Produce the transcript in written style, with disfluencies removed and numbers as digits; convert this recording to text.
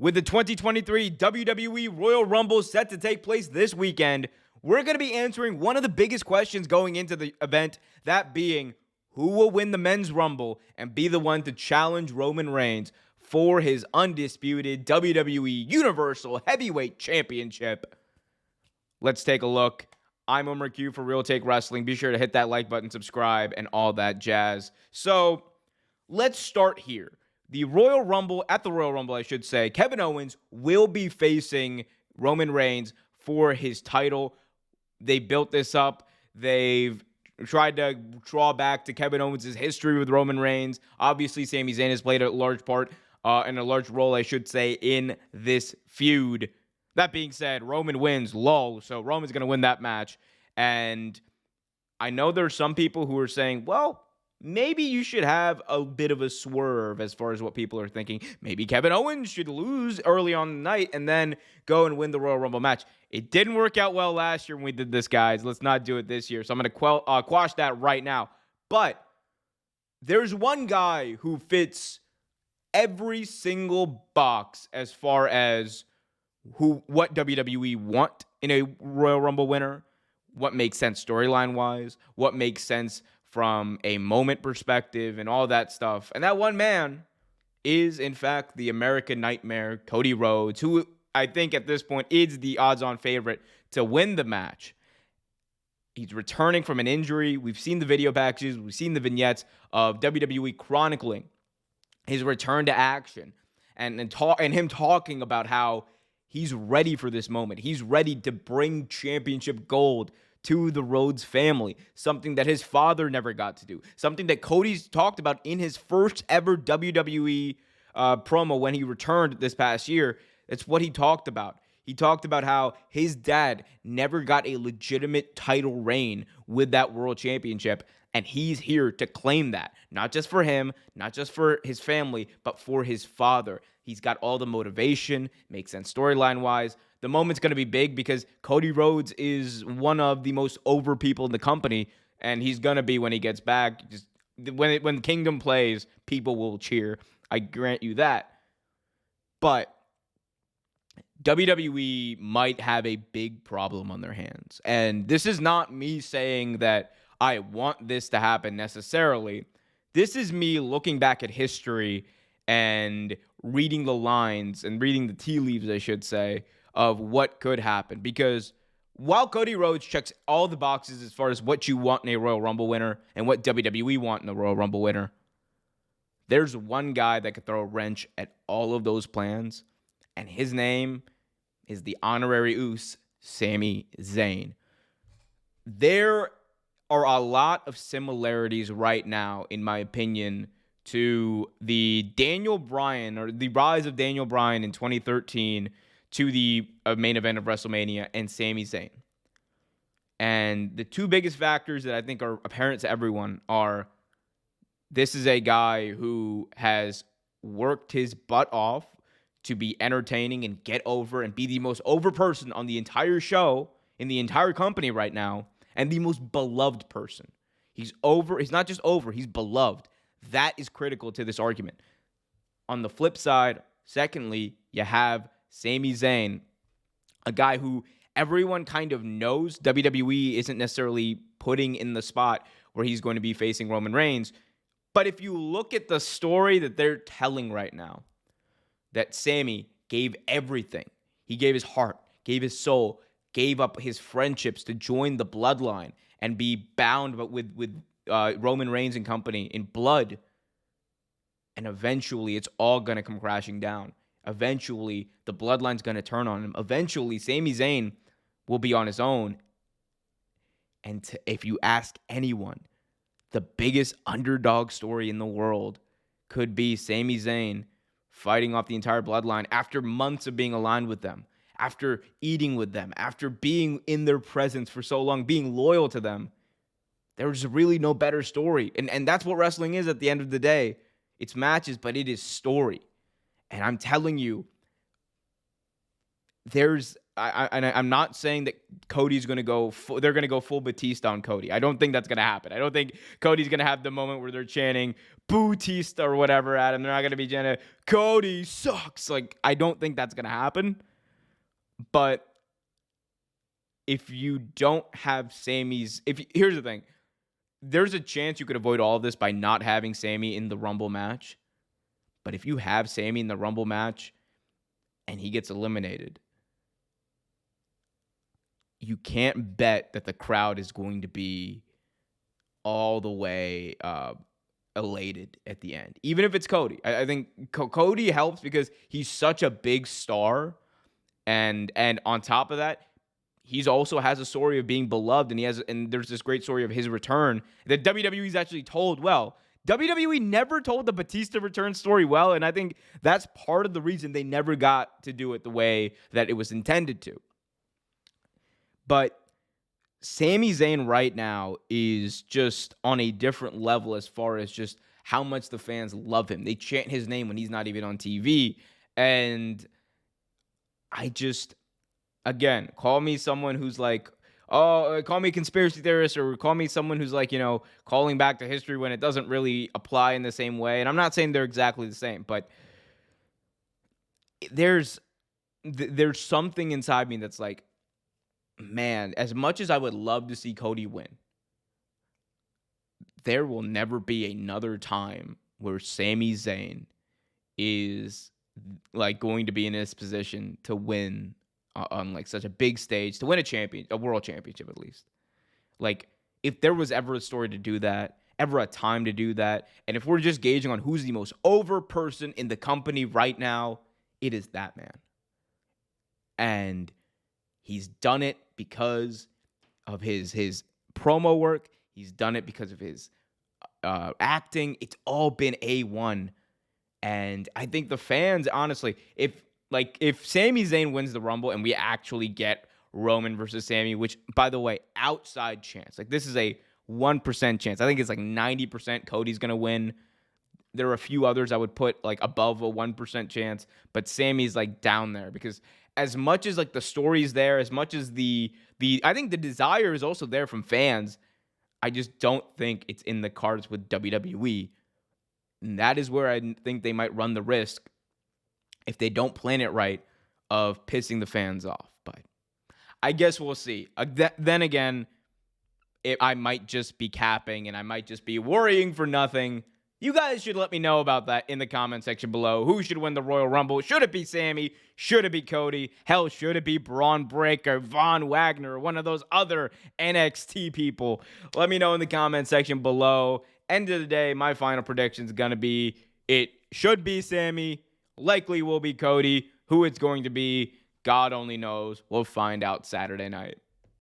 With the 2023 WWE Royal Rumble set to take place this weekend, we're going to be answering one of the biggest questions going into the event, that being, who will win the Men's Rumble and be the one to challenge Roman Reigns for his undisputed WWE Universal Heavyweight Championship? Let's take a look. I'm Omer for Real Take Wrestling. Be sure to hit that like button, subscribe, and all that jazz. So, let's start here. At the Royal Rumble, I should say, Kevin Owens will be facing Roman Reigns for his title. They built this up. They've tried to draw back to Kevin Owens' history with Roman Reigns. Obviously, Sami Zayn has played a large part and a large role, I should say, in this feud. That being said, Roman wins, lol, so Roman's going to win that match. And I know there's some people who are saying, well, maybe you should have a bit of a swerve as far as what people are thinking. Maybe Kevin Owens should lose early on the night and then go and win the Royal Rumble match. It didn't work out well last year when we did this, guys. Let's not do it this year. So I'm going to quash that right now. But there's one guy who fits every single box as far as what WWE want in a Royal Rumble winner, what makes sense storyline-wise, what makes sense from a moment perspective and all that stuff. And that one man is, in fact, the American Nightmare, Cody Rhodes, who I think at this point is the odds-on favorite to win the match. He's returning from an injury. We've seen the video packages. We've seen the vignettes of WWE chronicling his return to action and him talking about how he's ready for this moment. He's ready to bring championship gold to the Rhodes family, something that his father never got to do, something that Cody's talked about in his first ever WWE promo when he returned this past year. That's what he talked about. He talked about how his dad never got a legitimate title reign with that world championship, and he's here to claim that, not just for him, not just for his family, but for his father. He's got all the motivation, makes sense storyline-wise. The moment's going to be big because Cody Rhodes is one of the most over people in the company, and he's going to be when he gets back. Just when Kingdom plays, people will cheer. I grant you that. But WWE might have a big problem on their hands. And this is not me saying that I want this to happen necessarily. This is me looking back at history and reading the lines and reading the tea leaves, I should say, of what could happen. Because while Cody Rhodes checks all the boxes as far as what you want in a Royal Rumble winner and what WWE want in a Royal Rumble winner, there's one guy that could throw a wrench at all of those plans, and his name is the honorary Oos, Sami Zayn. There are a lot of similarities right now, in my opinion, to the Daniel Bryan, or the rise of Daniel Bryan in 2013 to the main event of WrestleMania and Sami Zayn. And the two biggest factors that I think are apparent to everyone are, this is a guy who has worked his butt off to be entertaining and get over and be the most over person on the entire show, in the entire company right now, and the most beloved person. He's over. He's not just over, he's beloved. That is critical to this argument. On the flip side, secondly, you have Sami Zayn, a guy who everyone kind of knows WWE isn't necessarily putting in the spot where he's going to be facing Roman Reigns. But if you look at the story that they're telling right now, that Sami gave everything. He gave his heart, gave his soul, gave up his friendships to join the bloodline and be bound with Roman Reigns and company in blood. And eventually, it's all going to come crashing down. Eventually, the bloodline's going to turn on him. Eventually, Sami Zayn will be on his own. And if you ask anyone, the biggest underdog story in the world could be Sami Zayn fighting off the entire bloodline after months of being aligned with them, after eating with them, after being in their presence for so long, being loyal to them. There's really no better story. And that's what wrestling is at the end of the day. It's matches, but it is story. And I'm telling you, there's I'm not saying that Cody's going to go they're going to go full Batista on Cody. I don't think that's going to happen. I don't think Cody's going to have the moment where they're chanting Batista or whatever at him. They're not going to be chanting Cody sucks. Like, I don't think that's going to happen. But if you don't have here's the thing. There's a chance you could avoid all of this by not having Sami in the Rumble match. But if you have Sami in the Rumble match and he gets eliminated, you can't bet that the crowd is going to be all the way elated at the end. Even if it's Cody. I think Cody helps because he's such a big star. And on top of that, he's also has a story of being beloved, and there's this great story of his return that WWE's actually told well. WWE never told the Batista return story well, and I think that's part of the reason they never got to do it the way that it was intended to. But Sami Zayn right now is just on a different level as far as just how much the fans love him. They chant his name when he's not even on TV, and again, call me someone who's like, call me a conspiracy theorist, or call me someone who's like, calling back to history when it doesn't really apply in the same way. And I'm not saying they're exactly the same, but there's something inside me that's like, man, as much as I would love to see Cody win, there will never be another time where Sami Zayn is like going to be in this position to win on like such a big stage, to win a world championship at least. Like, if there was ever a story to do that, ever a time to do that, and if we're just gauging on who's the most over person in the company right now, it is that man. And he's done it because of his promo work. He's done it because of his acting. It's all been A1. And I think the fans, honestly, if Sami Zayn wins the Rumble and we actually get Roman versus Sami, which, by the way, outside chance. Like, this is a 1% chance. I think it's like 90% Cody's going to win. There are a few others I would put like above a 1% chance, but Sami's like down there because as much as like the story's there, as much as I think the desire is also there from fans, I just don't think it's in the cards with WWE. And that is where I think they might run the risk, if they don't plan it right, of pissing the fans off. But I guess we'll see. Then again, I might just be capping and I might just be worrying for nothing. You guys should let me know about that in the comment section below. Who should win the Royal Rumble? Should it be Sami? Should it be Cody? Hell, should it be Braun Breaker, Von Wagner, or one of those other NXT people? Let me know in the comment section below. End of the day, my final prediction is going to be it should be Sami. Likely will be Cody. Who it's going to be, God only knows. We'll find out Saturday night.